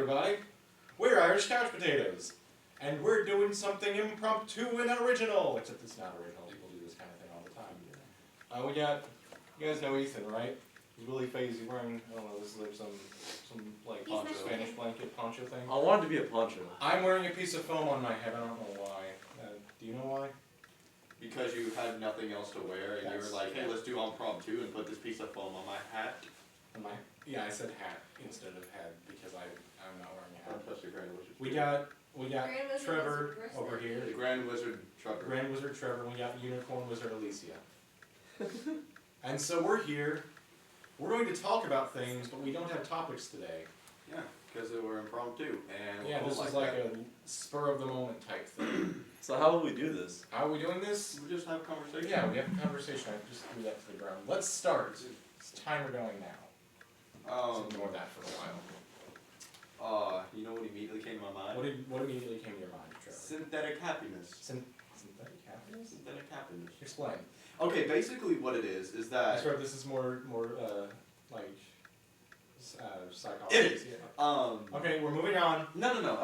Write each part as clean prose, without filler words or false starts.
everybody. We're Irish Couch Potatoes. And we're doing something impromptu and original. Except it's not original. People do this kind of thing all the time. We got, you guys know Ethan, right? He's Willie Faze. He's wearing, I don't know, this is like some like poncho, Spanish blanket poncho thing. I want it to be a poncho. I'm wearing a piece of foam on my head. I don't know why. Do you know why? Because you had nothing else to wear, and you were like, hey, let's do impromptu and put this piece of foam on my hat. Yeah, I said hat instead of head because I'm not wearing a hat. Don't trust your Grand Wizard. We got Trevor over here. The Grand Wizard Trevor. Grand Wizard Trevor. We got Unicorn Wizard Alecia. And so we're here. We're going to talk about things, but we don't have topics today. Yeah, because we're impromptu, and yeah, this is like a spur of the moment type thing. So how will we do this? How are we doing this? We just have a conversation. Yeah, we have a conversation. I just threw that to the ground. Let's start. It's timer going now. Let's ignore that for a while. You know what immediately came to my mind? What immediately came to your mind, Trevor? Synthetic happiness. Synthetic happiness? Synthetic happiness. Explain. Okay, basically what it is that... I swear this is more like psychology. It is. Yeah. Okay, we're moving on. No. No,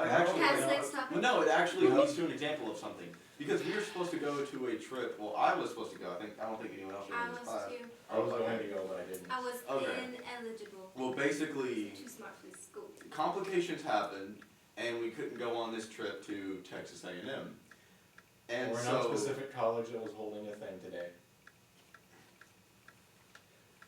it actually leads to an example of something. Because we were supposed to go to a trip. Well, I was supposed to go. I don't think anyone else was. I was too. I was going to go, but I didn't. I was ineligible. Well, basically, Too smart for this school. complications happened, and we couldn't go on this trip to Texas A&M. And or so, a specific college that was holding a thing today.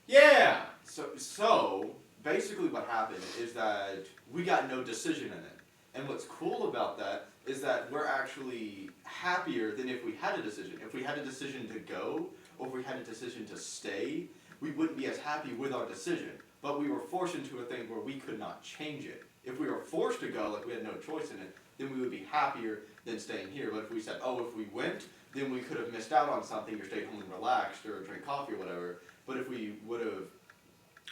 Yeah. So basically, what happened is that we got no decision in it. And what's cool about that is that we're actually happier than if we had a decision. If we had a decision to go, or if we had a decision to stay, we wouldn't be as happy with our decision. But we were forced into a thing where we could not change it. If we were forced to go, like we had no choice in it, then we would be happier than staying here. But if we said, oh, if we went, then we could have missed out on something or stayed home and relaxed or drank coffee or whatever. But if we would have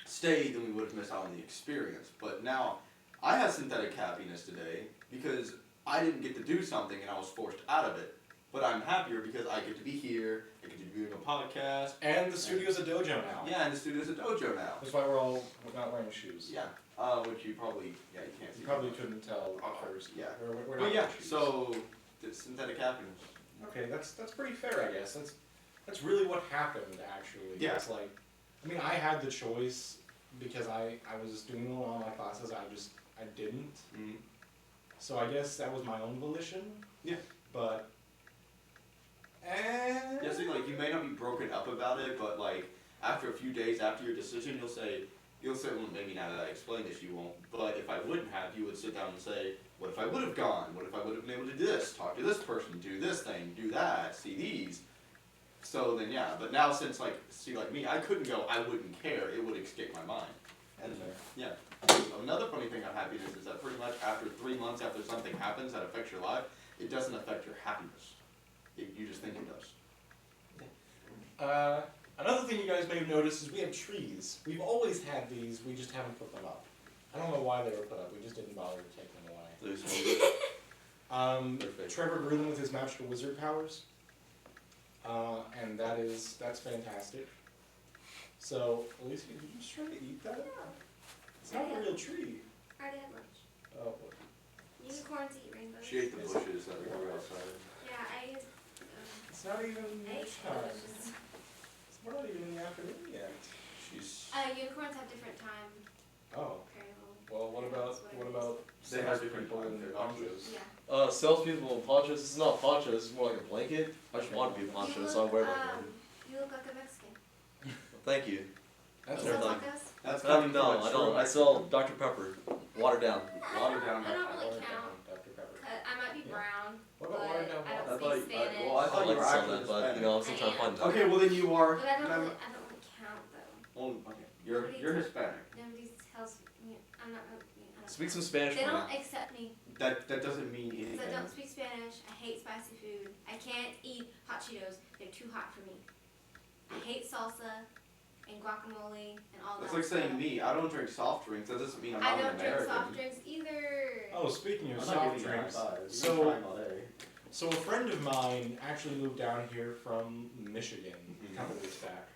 stayed, then we would have missed out on the experience. But now, I have synthetic happiness today because I didn't get to do something and I was forced out of it. But I'm happier because I get to be here, I get to be doing a podcast. And the studio's a dojo now. Yeah, and the studio's a dojo now. That's why we're not wearing shoes. Yeah, which you probably, you can't see. You probably couldn't tell at first. Yeah. We're But not yeah, wearing shoes. so, it's synthetic happiness. Okay, that's pretty fair, I guess. That's really what happened, actually. Yeah. It's like, I mean, I had the choice because I was doing well on my classes. I didn't. Mm-hmm. So I guess that was my own volition. Yeah. But. Yeah, see, like, you may not be broken up about it, but, like, after a few days after your decision, you'll say, well, maybe now that I explained this, you won't, but if I wouldn't have, you would sit down and say, what if I would have gone? What if I would have been able to do this? Talk to this person, do this thing, do that, see these. So then, yeah, but now since, like, like me, I couldn't go, I wouldn't care, it would escape my mind. And, yeah. Another funny thing on happiness is that pretty much after 3 months after something happens that affects your life, it doesn't affect your happiness. You just think it does. Another thing you guys may have noticed is we have trees. We've always had these, we just haven't put them up. I don't know why they were put up, we just didn't bother to take them away. Trevor grew them with his magical wizard powers. And that's fantastic. So, Alecia, did you just try to eat that? It's not a real tree. I already had lunch. Oh. Unicorns eat rainbows. She ate the bushes that we grew outside. Yeah, I ate. It's not even lunchtime. Delicious. We're not even in the afternoon yet. Unicorns have different time. Oh. Parallel. Well, what about They have different people in times. ponchos? Yeah. Salespeople in ponchos. This is not ponchos. This is more like a blanket. I just want to be a poncho, so I wear like one. You look like a Mexican. Thank you. That's You sell everything. tacos? That's No, I don't. I sell Dr. Pepper, watered down. Watered down. I don't really Watered down count. Dr. Pepper. I might be brown, What but about watered down I water? don't speak Spanish. well, I thought I'd you like were to sell actually that, but Hispanic. you know, I'm still trying to find that. Okay, well then you are. But I don't really count though. Well, okay. You're Hispanic. Nobody tells me. I'm not really. I don't Speak some Spanish They for don't me. accept me That doesn't mean because anything. I don't speak Spanish. I hate spicy food. I can't eat hot Cheetos. They're too hot for me. I hate salsa and guacamole and all that. That's like saying stuff. me. I don't drink soft drinks. That doesn't mean I'm I not an don't drink American. soft drinks either. Oh, speaking of I'm not soft giving you drinks, high fives. so- You've been trying all day. so a friend of mine actually moved down here from Michigan a couple weeks back,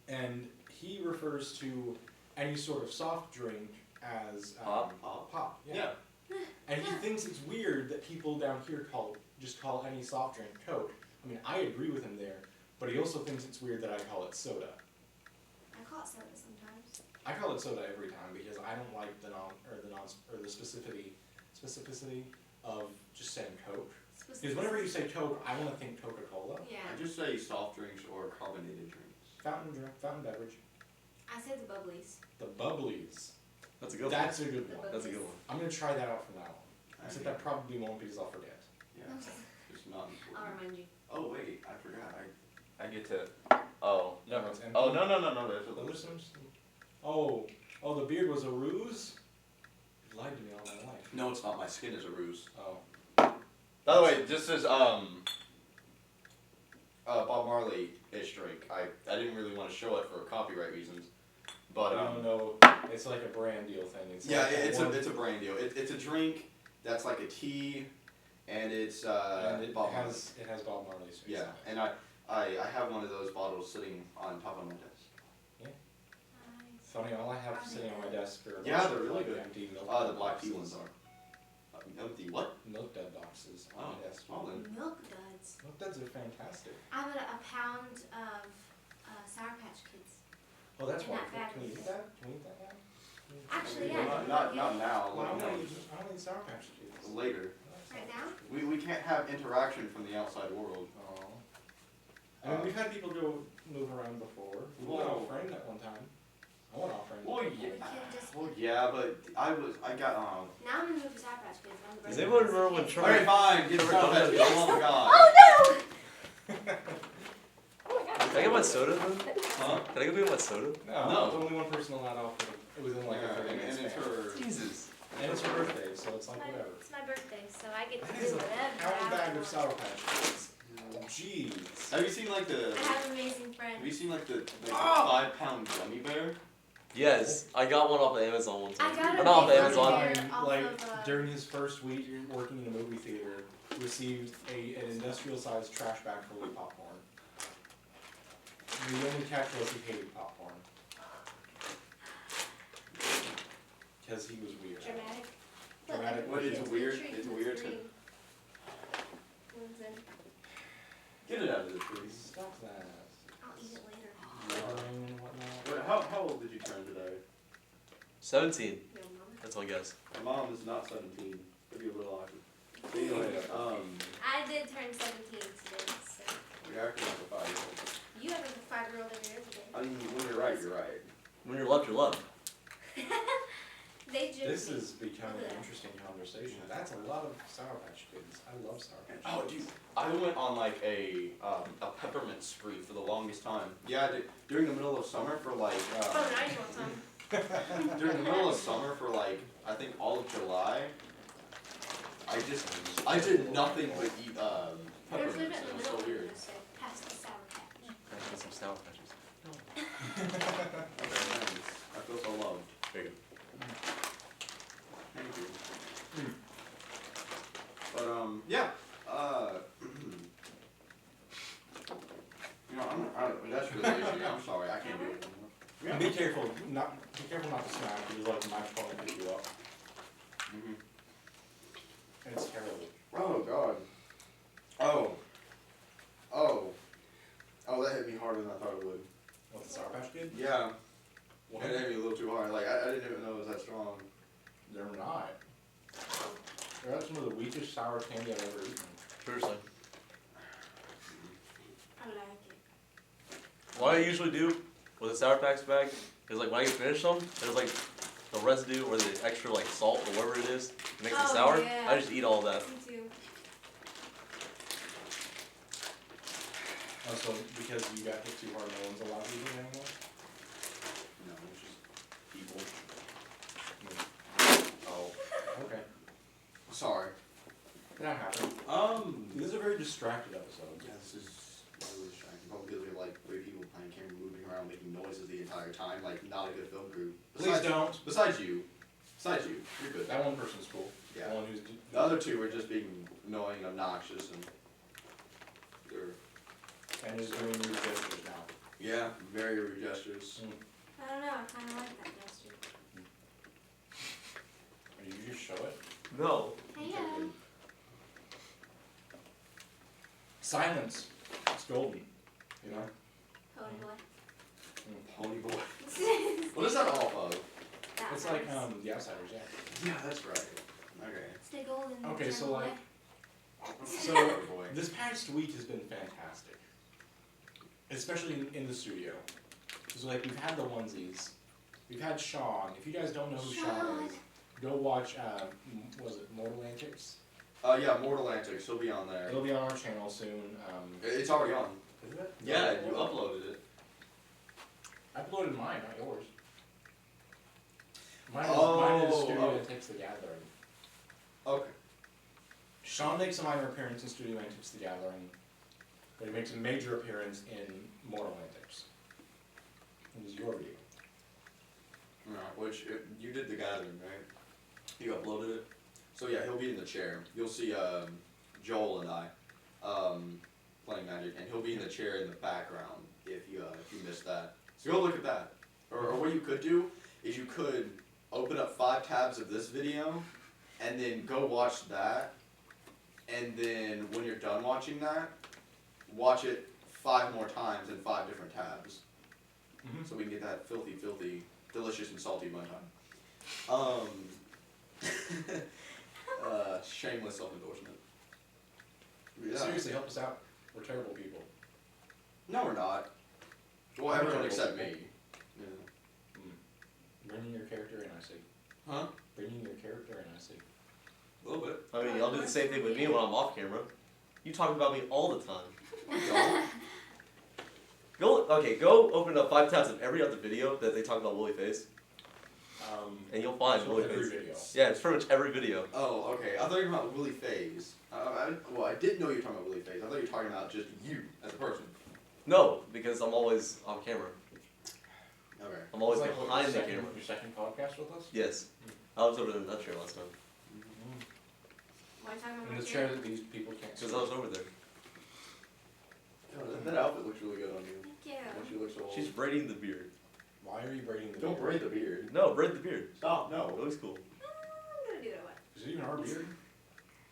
and he refers to any sort of soft drink as Pop? Pop. Yeah. And he thinks it's weird that people down here just call any soft drink Coke. I mean, I agree with him there, but he also thinks it's weird that I call it soda. I call it soda sometimes. I call it soda every time because I don't like the specificity of just saying Coke. Because whenever you say Coke, I want to think Coca-Cola. Yeah. I just say soft drinks or carbonated drinks. Fountain beverage. I said the bubblies. The bubblies. That's a good one. That's a good one. That's a good one. I'm gonna try that out from now on. Except that probably won't because I'll forget. Yeah. It's not important. I'll remind you. Oh wait, I forgot. I get to. Oh. No, it's empty. Oh, no. There's a little. Those are Oh, the beard was a ruse? You lied to me all my life. No, it's not. My skin is a ruse. Oh. By the way, just as Bob Marley-ish drink. I didn't really want to show it for copyright reasons, but I don't know. It's like a brand deal thing. It's yeah, like it's a brand deal. It's a drink that's like a tea, and it's and it Bob Marley. has Bob Marley's face Yeah, on it. and I have one of those bottles sitting on top of my desk. Nice. Funny, all I have sitting on my desk are a Yeah, bunch they're of, really like, good. empty milk The dud black tea boxes. ones are. Empty what? Milk dud boxes on Oh, my desk. well then. Milk duds. Milk duds are fantastic. I have a pound of Sour Patch Kids. Oh, that's In that wonderful. bag. Can we eat that? Can we eat that now? Actually, Well, yeah. not now. Well, I Like, don't eat Sour Patch Kids. later. Right now? We can't have interaction from the outside world. Oh. I mean, we've had people move around before. We went Whoa. off friend at one time. I went off friend. Well, We yeah. can just. Well, yeah, but I got Now I'm gonna move to Sour Patch Kids. I'm the Does birthday anyone boy. remember when Okay. Trevor- Alright, fine. Get Trevor Sour comes Patch out- Kids. Oh my god. Oh no! Oh my god. Can I get my soda then? Huh? Can I get my soda? No, No. there's only one person allowed off. It was in like a Yeah, 30 and minute it's span. her. Jesus. And it's her birthday, so it's like whatever. It's my birthday, so I get to That do is a whatever. pound I bag of want. Sour Patch Kids. Jeez. Have you seen like the? I have amazing Have you friends. seen like the Ah! 5-pound gummy bear? Yes, I got one off of Amazon one time. I got a Or not off big Amazon. gummy bear off Like of, during his first week working in a movie theater, received an industrial-sized trash bag full of popcorn. The only catch was he hated popcorn. Because he was weird. Dramatic. Dramatic. What, it's It's weird- treat, it's weird to- green. One's in. Get it out of the trees. Stop that. I'll eat it later. Lettering and whatnot. Wait, how old did you turn today? 17. Yo, mama. That's my guess. My mom is not 17. Could be a little awkward. Anyway, I did turn 17 today, so. You're acting like a 5-year-old. You have like a 5-year-old every other day. I mean, when you're right, you're right. When you're left, you're left. They joke this me. is becoming an interesting conversation. That's a lot of Sour Patch Kids. I love Sour Patch Kids. Oh, dude, I went on like a peppermint spree for the longest time. Yeah, during the middle of summer for like. Oh, now you want some. During the middle of summer for like I think all of July. I did nothing but eat There's leave peppermints. it in It the was middle. so weird. Just say, pass the Sour Patch. Can I get some Sour Patches? Okay, thanks. I feel so loved. There you go. Thank you. But yeah. You know, that's really the issue. I'm sorry, I can't do it anymore. And be careful not to smack because like the microphone will pick you up. Mhm. And it's terrible. Oh god. Oh, that hit me harder than I thought it would. What, the Sour Patch Kid? Yeah, What? it hit me a little too hard. Like I didn't even know it was that strong. They're not. They're some of the weakest sour candy I've ever eaten. Seriously. I like it. What I usually do with a Sour Patch bag is like when I get finished them, there's like the residue or the extra like salt or whatever it is, it makes it Oh, sour. yeah. I just eat all that. Me too. Also, because you got hit too hard, no one's allowed to eat it anymore? No, it's just people. Oh, okay. Sorry. That happened. This is a very distracted episode. Yeah, this is really distracting. Probably because we have like 3 people behind camera moving around making noises the entire time. Like not a good film crew. Please don't. Besides you, you're good. That one person's cool. Yeah. The one who's. The other 2 are just being annoying and obnoxious and they're And is doing rude gestures now. very rude gestures. I don't know, I kinda like that gesture. No. Hello. Silence. It's golden. You know? Pony boy. Pony boy. What is that off of? That It's like hurts. The Outsiders, yeah. Yeah, that's right. Okay. Stay golden. Okay, so turn like, away. so Boy. this past week has been fantastic, especially in the studio. So like we've had the onesies, we've had Sean. If you guys don't know who Sean is, go watch. Was it Mortal Antics? Yeah, Mortal Antics. He'll be on there. It'll be on our channel soon. It's already on. Is it? Yeah, you uploaded it. I uploaded mine, not yours. Mine is Studio oh. Antics: The Gathering. Okay. Sean makes a minor appearance in Studio Antics: The Gathering, but he makes a major appearance in Mortal Antics. It was your video. Which you did the gathering, right? You uploaded it. So yeah, he'll be in the chair. You'll see Joel and I playing Magic, and he'll be in the chair in the background if you missed that. So go look at that. Or what you could do is you could open up 5 tabs of this video, and then go watch that, and then when you're done watching that, watch it 5 more times in 5 different tabs. Mm-hmm. So we can get that filthy, filthy, delicious and salty one time. Shameless self-endorsement. Yeah. Seriously, help us out. We're terrible people. No, we're not. Well, I'm everyone terrible except me. people. Yeah. Bringing your character in, I see. Huh? Bringing your character in, I see. A little bit. I mean, y'all do the same thing with me when I'm off camera. You talk about me all the time. Go open up 5 tabs of every other video that they talk about Willie Faze, and you'll find So Willie every Faze. video. Yeah, it's pretty much every video. Oh, okay. I thought you were talking about Willie Faze. I didn't know you were talking about Willie Faze. I thought you were talking about just you as a person. No, because I'm always on camera. Okay. I'm always It's like, what, behind the second- camera. Your second podcast with us? Yes. I was over there in that chair last time. Why are you talking about In my the chair? chair that these people can't see. Because I was over there. That outfit looks really good on you. Thank you. She looks so old. She's braiding the beard. Why are you braiding the Don't beard? braid the beard. No, braid the beard. Stop. It No. looks cool. I'm gonna do that one. Is it even our beard?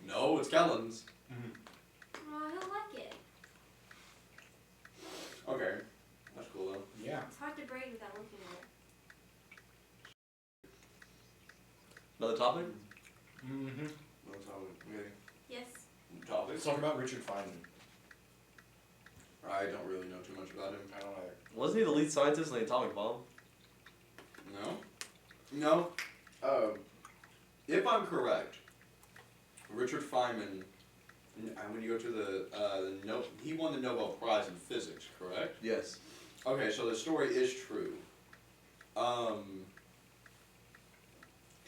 No, it's Kellen's. Oh, he'll like it. Okay. That's cool though. Yeah. It's hard to braid without looking at it. Another topic? Mm-hmm. Okay. Yes. Topics? Let's talk about Richard Feynman. I don't really know too much about him. I don't either. Wasn't he the lead scientist in the atomic bomb? No. No. If I'm correct, Richard Feynman, when you go to he won the Nobel Prize in Physics, correct? Yes. Okay, so the story is true.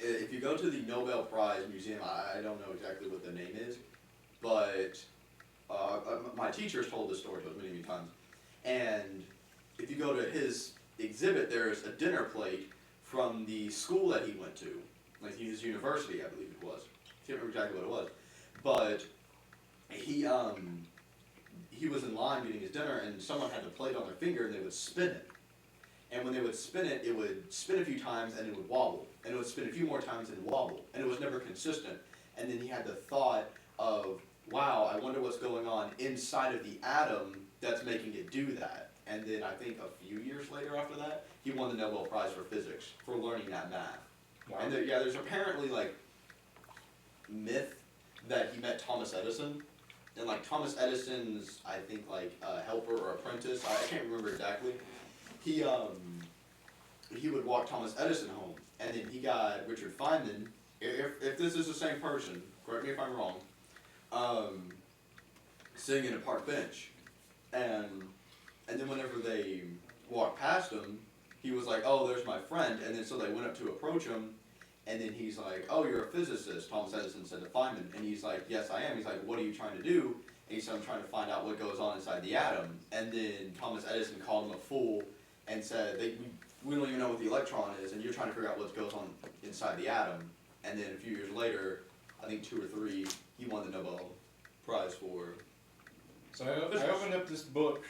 If you go to the Nobel Prize Museum, I don't know exactly what the name is, but my teacher's told this story to us many, many times. And if you go to his exhibit, there's a dinner plate from the school that he went to, like his university, I believe it was. I can't remember exactly what it was, but he was in line getting his dinner, and someone had the plate on their finger, and they would spin it. And when they would spin it, it would spin a few times, and it would wobble, and it would spin a few more times and wobble, and it was never consistent. And then he had the thought of, wow, I wonder what's going on inside of the atom that's making it do that. And then I think a few years later after that, he won the Nobel Prize for Physics for learning that math. Wow. And there's apparently like myth that he met Thomas Edison, and like Thomas Edison's, I think like helper or apprentice, I can't remember exactly. He would walk Thomas Edison home, and then he got Richard Feynman. If this is the same person, correct me if I'm wrong. Sitting in a park bench, and then whenever they walked past him, he was like, "Oh, there's my friend," and then so they went up to approach him, and then he's like, "Oh, you're a physicist," Thomas Edison said to Feynman, and he's like, "Yes, I am." He's like, "What are you trying to do?" And he said, "I'm trying to find out what goes on inside the atom." And then Thomas Edison called him a fool and said, we don't even know what the electron is, and you're trying to figure out what goes on inside the atom. And then a few years later, I think 2 or 3, he won the Nobel Prize for. So I opened up this book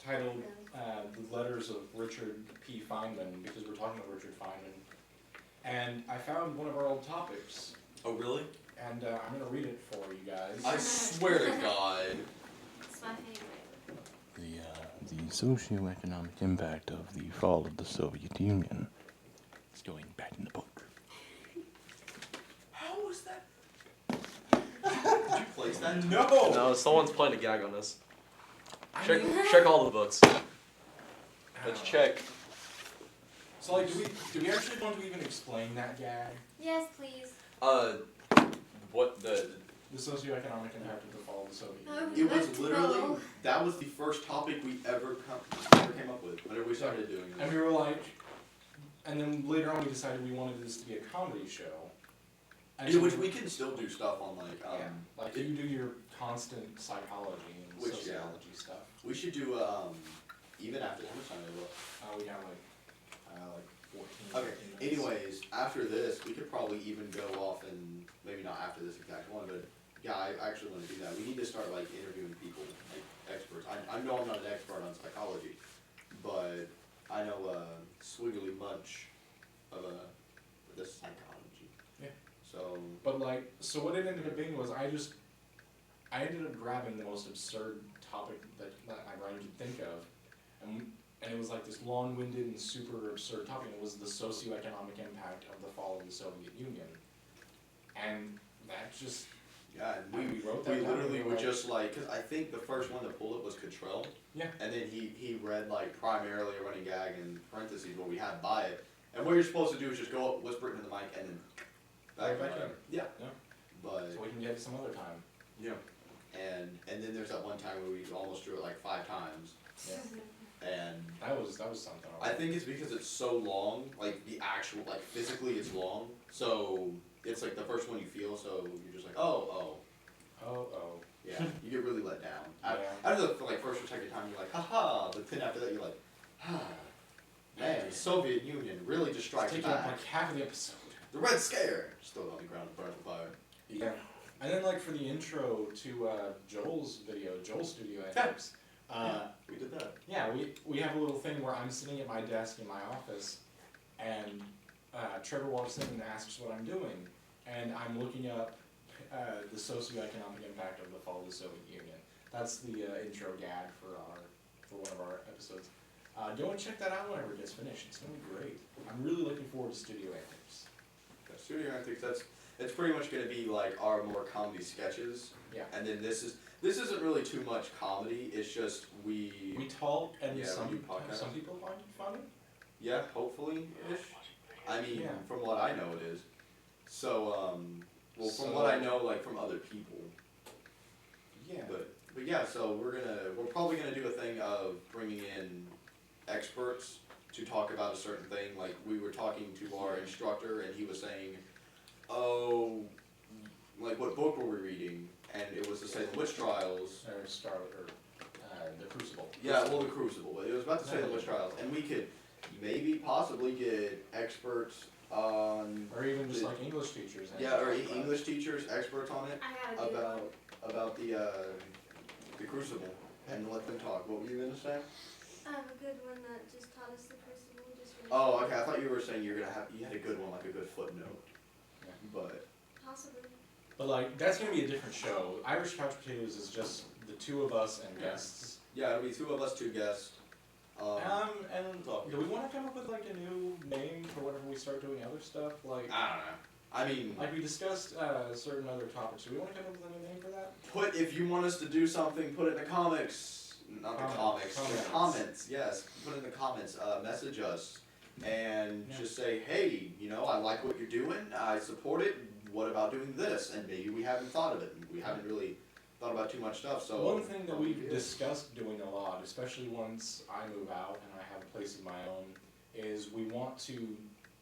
titled The Letters of Richard P. Feynman, because we're talking about Richard Feynman. and I found one of our old topics, Oh, really? and I'm gonna read it for you guys. I swear to God. It's my favorite. The socioeconomic impact of the fall of the Soviet Union is going back in the book. How was that? Did you place that? No! No, someone's playing a gag on this. I Check, mean- check all the books. Let's check. So, like, do we actually want to even explain that gag? Yes, please. What the? The socioeconomic impact of the fall of the Soviet Union. It Let's was literally, go. that was the first topic we ever came up with whenever we started doing And this. we were like, and then later on we decided we wanted this to be a comedy show. And Yeah, so which we can still do stuff on like, yeah, like you do your constant psychology and Which, yeah. sociology stuff. we should do, even after, how much time do we have? We got like 14. Okay, 15 minutes. anyways, after this, we could probably even go off and, maybe not after this exact one, but yeah, I actually wanna do that. We need to start like interviewing people, like experts. I know I'm not an expert on psychology, but I know Swiggly Munch of the psychology. Yeah. So, But like, so what it ended up being was I ended up grabbing the most absurd topic that my brain could think of, and it was like this long-winded and super absurd topic. And it was the socioeconomic impact of the fall of the Soviet Union, and that just yeah, and we wrote that we down. literally and we were were just like, cause I think the first one to pull it was Cottrell. Yeah. And then he read like primarily a running gag in parentheses what we had by it. And what you're supposed to do is just go up, whisper it into the mic, and then Back in. Yeah. Yeah. But so we can get it some other time. yeah. And then there's that one time where we almost drew it like 5 times. Yeah. And That was something. I think it's because it's so long, like the actual, like physically it's long. So it's like the first one you feel, so you're just like, oh. Oh. Yeah, you get really let down. Yeah. After the like first or second time, you're like, haha. But then after that, you're like, man, the Soviet Union really just It's strikes taking up back. like half of the episode. The Red Scare, just throw it on the ground and burn the fire. Yeah. And then like for the intro to Joel's video, Joel's studio antics. We did that. Yeah, we have a little thing where I'm sitting at my desk in my office, and Trevor walks in and asks what I'm doing, and I'm looking up the socioeconomic impact of the fall of the Soviet Union. That's the intro gag for one of our episodes. Go and check that out whenever it gets finished. It's gonna be great. I'm really looking forward to Studio Antics. Yeah, Studio Antics, it's pretty much gonna be like our more comedy sketches. Yeah. And then this isn't really too much comedy. It's just we talk, and Yeah, some we do podcasts. some people find it funny. yeah, hopefully ish. I mean, Yeah. from what I know, it is. So well, from So- what I know, like from other people. Yeah. But yeah, so we're probably gonna do a thing of bringing in experts to talk about a certain thing. Like we were talking to our instructor, and he was saying, "Oh, like what book were we reading?" And it was to say the Witch Trials. Or the Crucible. Yeah, well, the Crucible. But it was about to say the Witch Trials, and we could maybe possibly get experts on. Or even just like English teachers. and Yeah, or talk about it. English teachers, experts on it. I gotta do About the Crucible, and let them talk. What were you gonna say? I have a good one that just taught us the Crucible. Just finished Oh, it. okay. I thought you were saying you had a good one, like a good footnote. Yeah. But Possibly. But like, that's gonna be a different show. Irish Couch Potatoes is just the two of us and guests. yeah, it'll be 2 of us, 2 guests. And do we wanna come up with like a new name for whenever we start doing other stuff? Like, I don't know. I mean, like we discussed certain other topics. Do we wanna come up with a new name for that? if you want us to do something, put it in the comics. Not the comics. Comments. The comments. Yes, put it in the comments. Message us and Yeah. just say, hey, I like what you're doing. I support it. What about doing this? And maybe we haven't thought of it. We haven't really thought about too much stuff. So One thing that we've discussed doing a lot, especially once I move out and I have a place of my own, is we want to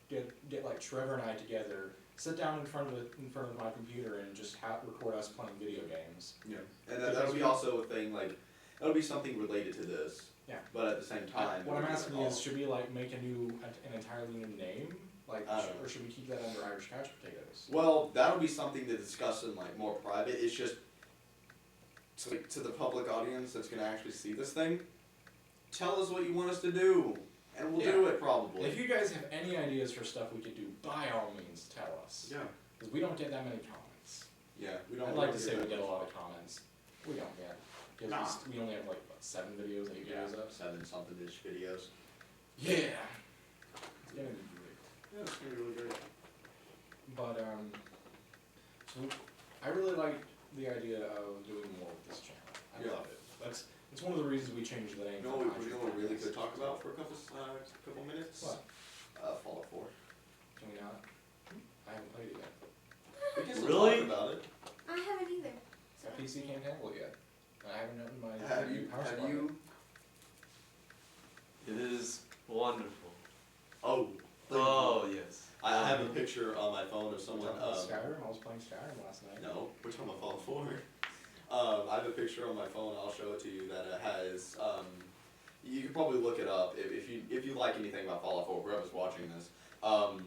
get like Trevor and I together, sit down in front of my computer and just record us playing video games. Yeah, and that'll be also a thing, like, that'll be something related to this. Yeah. But at the same time. What I'm it'll be asking like, is, should we like make an entirely new name, like, I don't know. or should we keep that under Irish Couch Potatoes? Well, that'll be something to discuss in, like, more private. It's just, to the public audience that's gonna actually see this thing, tell us what you want us to do. And we'll Yeah. do it probably. If you guys have any ideas for stuff we could do, by all means, tell us. Yeah. Because we don't get that many comments. Yeah, we don't. I'd like to say we get a lot of comments. We don't get. Because Nah. we only have like, what, 7 videos, 8 videos up? 7-something-ish videos. Yeah. It's gonna be great. Yeah, it's gonna be really great. But, so I really like the idea of doing more with this channel. I Yeah. love it. It's one of the reasons we changed the name. You know what we really could talk about for a couple minutes? What? Fallout 4. Can we not? I haven't played it yet. We can still Really? talk about it. I haven't either. So My PC can't handle it yet. I haven't gotten my Have new power have supply. you? It is wonderful. Oh. Oh yes. I have a picture on my phone of someone. Skyrim? I was playing Skyrim last night. No, we're talking about Fallout 4. I have a picture on my phone. I'll show it to you. That has. You could probably look it up if you like anything about Fallout 4. Whoever's watching this,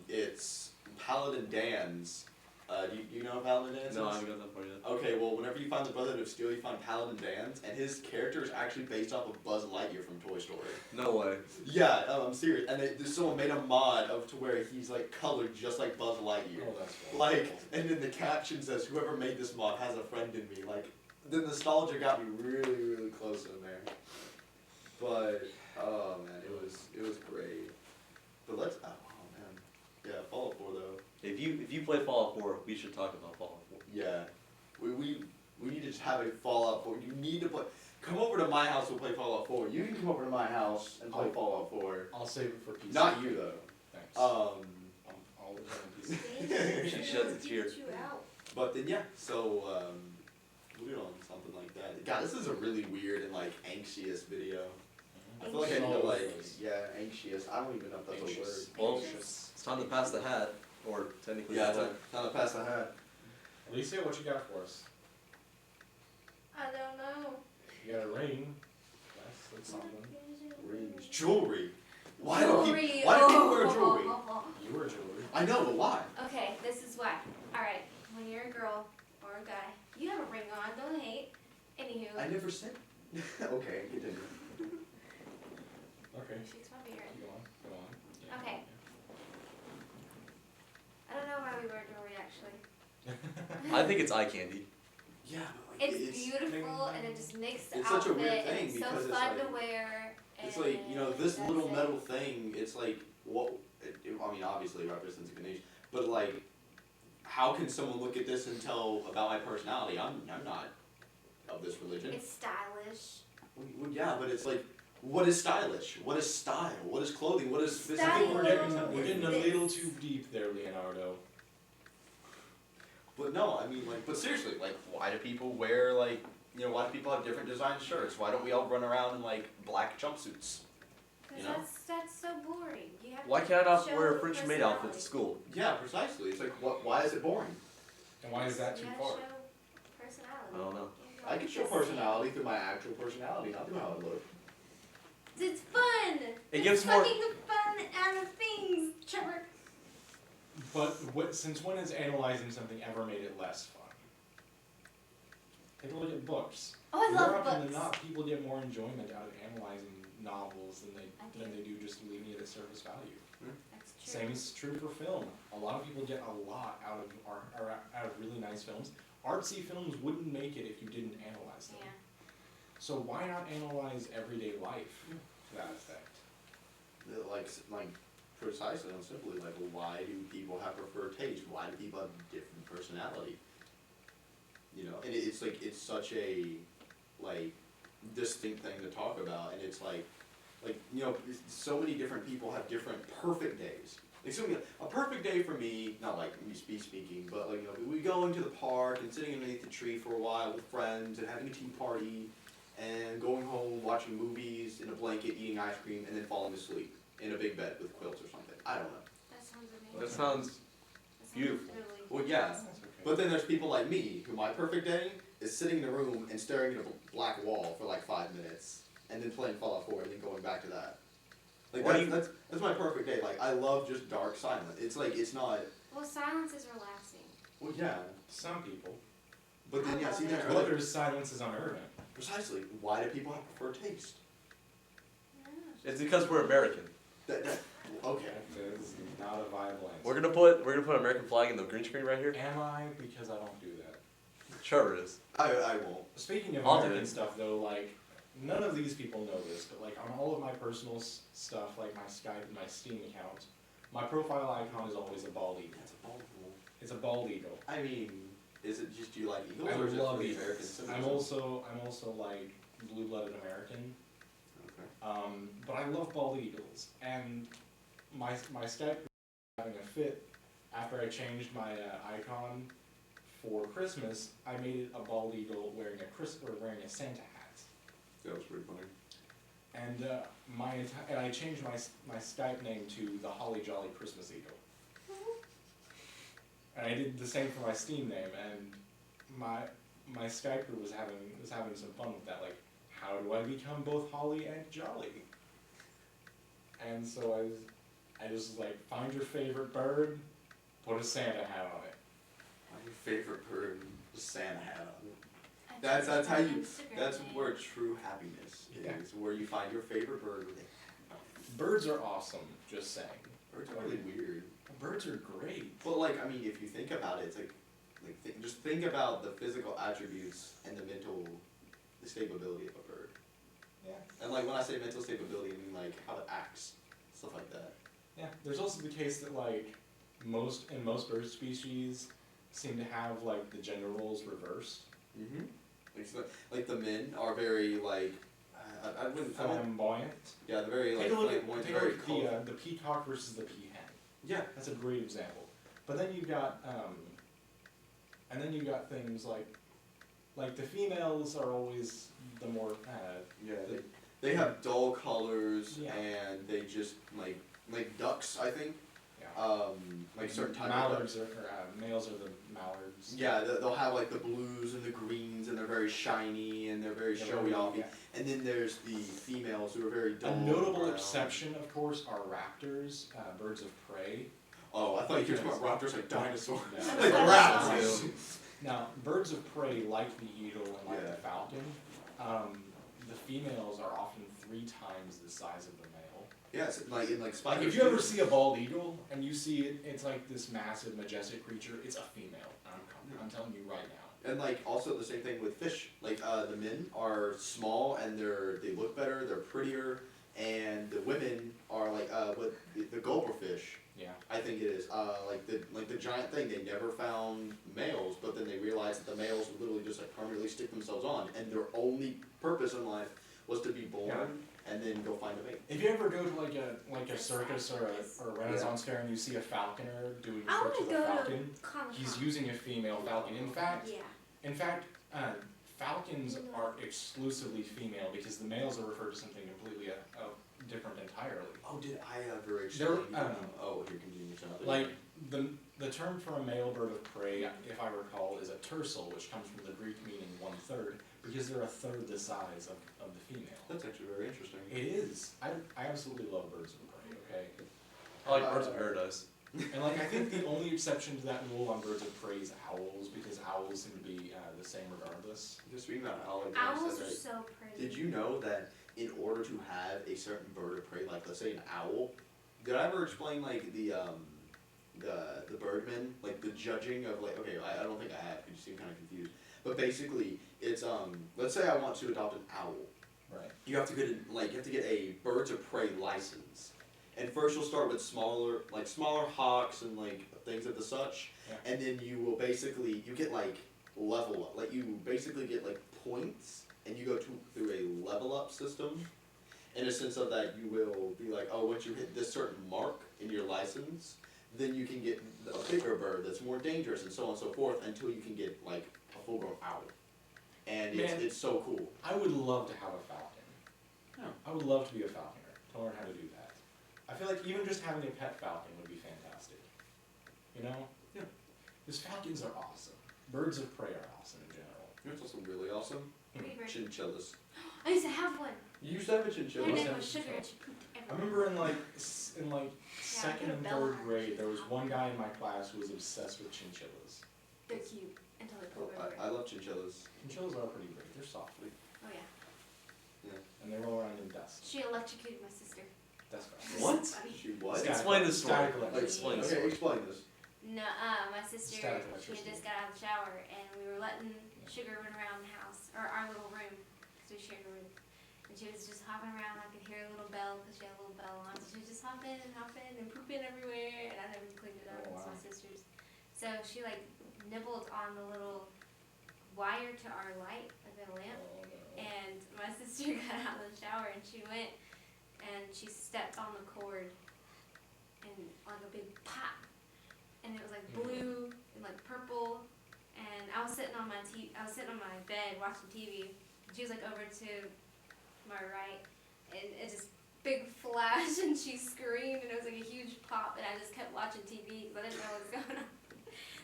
it's Paladin Dan's. Do you know what Paladin Dan's? No, I is? haven't got that far yet. Okay, well, whenever you find the Brotherhood of Steel, you find Paladin Dan's, and his character is actually based off of Buzz Lightyear from Toy Story. No way. Yeah, I'm serious. And someone made a mod of to where he's like colored just like Buzz Lightyear. Oh, that's cool. Like, and then the caption says, "Whoever made this mod has a friend in me." Like, the nostalgia got me really, really close in there. But oh man, it was great. But let's oh man, yeah, Fallout 4 though. If you play Fallout 4, we should talk about Fallout 4. Yeah, we need to just have a Fallout 4. You need to play. Come over to my house. We'll play Fallout 4. You can come over to my house and play Fallout 4. I'll save it for PC. Not you though. Thanks. Um, I'll live on PC. She sheds a tear. Get you out. but then yeah, so we're on something like that. God, this is a really weird and like anxious video. I feel like I need to anxious. I don't even know if that's Anxious. a word. Well, it's time to pass the hat, or technically. Yeah, the hat. time to pass the hat. Alecia, what you got for us? I don't know. You got a ring. That's something. Rings, jewelry. Why do Jewelry. people wear jewelry? You were jewelry. I know, but why? Okay, this is why. Alright, when you're a girl or a guy, you have a ring on, don't hate. Anywho. I never said. Okay, continue. Okay. She's my beard. Go on. Go on. Yeah. Okay. I don't know why we wear jewelry actually. I think it's eye candy. Yeah, but like, It's beautiful and it just makes the it's such a outfit weird thing and it's so because it's fun like- to wear. It's like, you know, this and little that's metal thing, it's like, what, I mean, obviously it represents Ganesh, but like, how can someone look at this and tell about my personality? I'm not of this religion. It's stylish. Well, yeah, but it's like, what is stylish? What is style? What is clothing? What is I physical? think we're Style. getting a little too deep there, Leonardo. But no, I mean, like, but seriously, like, why do people wear, like, you know, why do people have different design shirts? Why don't we all run around in, like, black jumpsuits? Because You know? that's so boring. You have Why to can't I not show wear a the French maid outfit to personality. school? Yeah, precisely. It's like, why is it boring? And why is that too You gotta far? show personality. I don't know. You I can show just- personality through my actual personality, not through how I look. It's fun. It gives it's more- fucking the fun out of things, Trevor. But since when has analyzing something ever made it less fun? Take a look at books. Oh, I More love often than books. not, people get more enjoyment out of analyzing novels than I they do just leaving it at surface value. That's true. Same is true for film. A lot of people get a lot out of really nice films. Artsy films wouldn't make it if you didn't analyze them. Yeah. So why not analyze everyday life to that effect? Like precisely and simply, like, well, why do people have preferred taste? Why do people have different personality? You know, and it's like, it's such a, like, distinct thing to talk about, and it's like, you know, so many different people have different perfect days. Like, so a perfect day for me, not like me speaking, but like, you know, we going to the park and sitting underneath the tree for a while with friends and having a tea party and going home, watching movies in a blanket, eating ice cream, and then falling asleep in a big bed with quilts or something. I don't know. That sounds amazing. That sounds That sounds beautiful. really- Well, yeah, That's okay. but then there's people like me, who my perfect day is sitting in a room and staring at a black wall for like 5 minutes, and then playing Fallout 4 and then going back to that. Like, Why do that's my perfect day. Like, I love just dark silence. It's like, it's not, Well, silence is relaxing. well, yeah, Some people. but then, yeah, see, there's For others, silence is unnerving. precisely, why do people have preferred taste? Yeah. It's because we're American. Okay. That is not a viable answer. We're gonna put American flag in the green screen right here. Am I? Because I don't do that. Trevor is. I won't. Speaking of I'll do American it. stuff though, like, none of these people know this, but like on all of my personal stuff, like my Skype and my Steam account, my profile icon is always a bald eagle. That's a bald eagle. It's a bald eagle. I mean, is it just you like eagles I or is it love for the eagles. American citizen? I'm also like blue-blooded American. Okay. But I love bald eagles, and my Skype was having a fit after I changed my icon for Christmas. I made it a bald eagle wearing a Santa hat, That was pretty funny. and I changed my Skype name to the Holly Jolly Christmas Eagle. And I did the same for my Steam name, and my Skyper was having some fun with that, like, how do I become both Holly and Jolly? And so I just was like, find your favorite bird, put a Santa hat on it. My favorite bird, Santa hat on. I That's chose how my you. Instagram That's name. where true happiness Yeah. is. Where you find your favorite bird with it. Birds are awesome, just saying. Birds are really weird. Birds are great. But like, I mean, if you think about it, it's like just think about the physical attributes and the mental stability of a bird. Yeah. And like when I say mental stability, I mean like how it acts, stuff like that. Yeah. There's also the case that like most bird species seem to have like the gender roles reversed. Mm-hmm. Like the men are very like I wouldn't. I won't, Flamboyant. yeah, they're very like Take a look flamboyant, at very colorful. the peacock versus the peahen. Yeah. That's a great example. But then you've got things like the females are always the more Yeah. They have dull colors Yeah. and they just like ducks, I think. yeah. Like certain type of mallards ducks. males are the mallards. Yeah, they'll have like the blues and the greens and they're very shiny and they're very Yeah, showy offy. yeah. And then there's the females who are very dull. A notable brown. exception, of course, are raptors, birds of prey. Oh, I thought you were talking about raptors like dinosaurs. No. Like rats. Now, birds of prey, like the eagle and like Yeah. the falcon, the females are often 3 times the size of the male. Yes, like in like Like spiders. if you ever see a bald eagle and you see it, it's like this massive, majestic creature. It's a female. I'm telling you right now. And like also the same thing with fish. Like the men are small and they look better, they're prettier, and the women are like what the gulper fish. Yeah. I think it is like the giant thing. They never found males, but then they realized that the males would literally just like permanently stick themselves on, and their only purpose in life was to be born and then go find a mate. If you ever go to like a circus or a Renaissance fair and you see a falconer doing I tricks want with to a go falcon, to Comic-Con. he's using a female falcon. In fact, Yeah. falcons are exclusively female because the males are referred to something completely different entirely. Oh, did I ever They're, explain? Oh, here continue to Like the term for a male bird of prey, if I recall, is a tercel, which comes from the Greek meaning 1/3, because they're a third the size of the female. That's actually very interesting. It is. I absolutely love birds of prey. Okay. I like birds of paradise. And like I think the only exception to that rule on birds of prey is owls, because owls seem to be the same regardless. Just speaking about owls, Owls are so pretty. did you know that in order to have a certain bird of prey, like let's say an owl, did I ever explain like the birdmen, like the judging of like, okay, I don't think I have, because you seem kind of confused. But basically, it's let's say I want to adopt an owl. Right. You have to get a birds of prey license. And first you'll start with smaller hawks and like things of the such, Yeah. and then you will basically get like level up, like you basically get like points, and you go through a level up system. In a sense of that, you will be like, oh, once you hit this certain mark in your license, then you can get a bigger bird that's more dangerous, and so on and so forth, until you can get like a full-grown owl. And Man. it's so cool. I would love to have a falcon. Yeah. I would love to be a falconer, to learn how to do that. I feel like even just having a pet falcon would be fantastic. You know? Yeah. Because falcons are awesome. Birds of prey are awesome in general. You know what's also really awesome? Pretty bird. Chinchillas. I used to have one. You used to have a Her chinchilla? Chinchillas. name was Sugar and she pooped I everywhere. remember in second and bell third on her. grade, there was one guy in my class who was obsessed with chinchillas. They're cute until they Oh, poop everywhere. I love chinchillas. Chinchillas are pretty great. They're soft Oh yeah. and they roll around in dust. She electrocuted my sister. That's right. What? She what? Static- Explain this story. static electricity. Explain this Okay, story. explain this. No, my sister, Static she had electricity. just got out of the shower, and we were letting Sugar run around the house, or our little room, because we shared a room. And she was just hopping around, I could hear a little bell, because she had a little bell on, so she was just hopping and pooping everywhere, and I never cleaned it up, Oh, it's wow. my sister's. So she like nibbled on the little wire to our light, like the lamp, Oh, no. and my sister got out of the shower, and she went, and she stepped on the cord, and like a big pop. And it was like blue and like purple, and I was sitting on my bed watching TV. She was like over to my right, and it just big flash, and she screamed, and it was like a huge pop, and I just kept watching TV because I didn't know what was going on.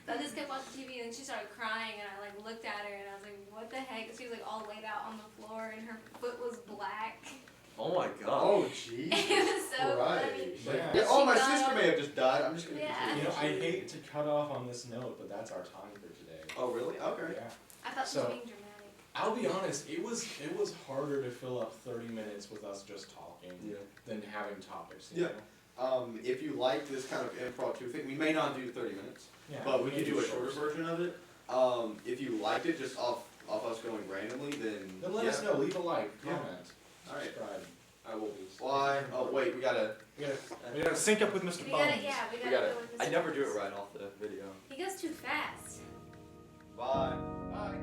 So I just kept watching TV, and then she started crying, and I like looked at her, and I was like, what the heck? She was like all laid out on the floor, and her foot was black. Oh my god. Oh, jeez. It was so Right. funny. Yeah. Yeah, oh, my She got sister up- may have just died. I'm just gonna Yeah. continue. You know, I hate to cut off on this note, but that's our time for today. Oh, really? Okay. Yeah. I thought she So- was being dramatic. I'll be honest, it was harder to fill up 30 minutes with us just talking Yeah. than having topics. You Yeah. know? If you like this kind of impromptu thing, we may not do 30 minutes, Yeah, but we can could do a shorter shorter. version of it. If you liked it just off us going randomly, then Then let yeah. us know. Leave a like, Yeah. comment, Alright. subscribe. I will. Why? Oh wait, we gotta. We gotta sync up with Mr. We Bones. gotta, yeah, we gotta go with this. I never do it right off the video. He goes too fast. Bye. Bye.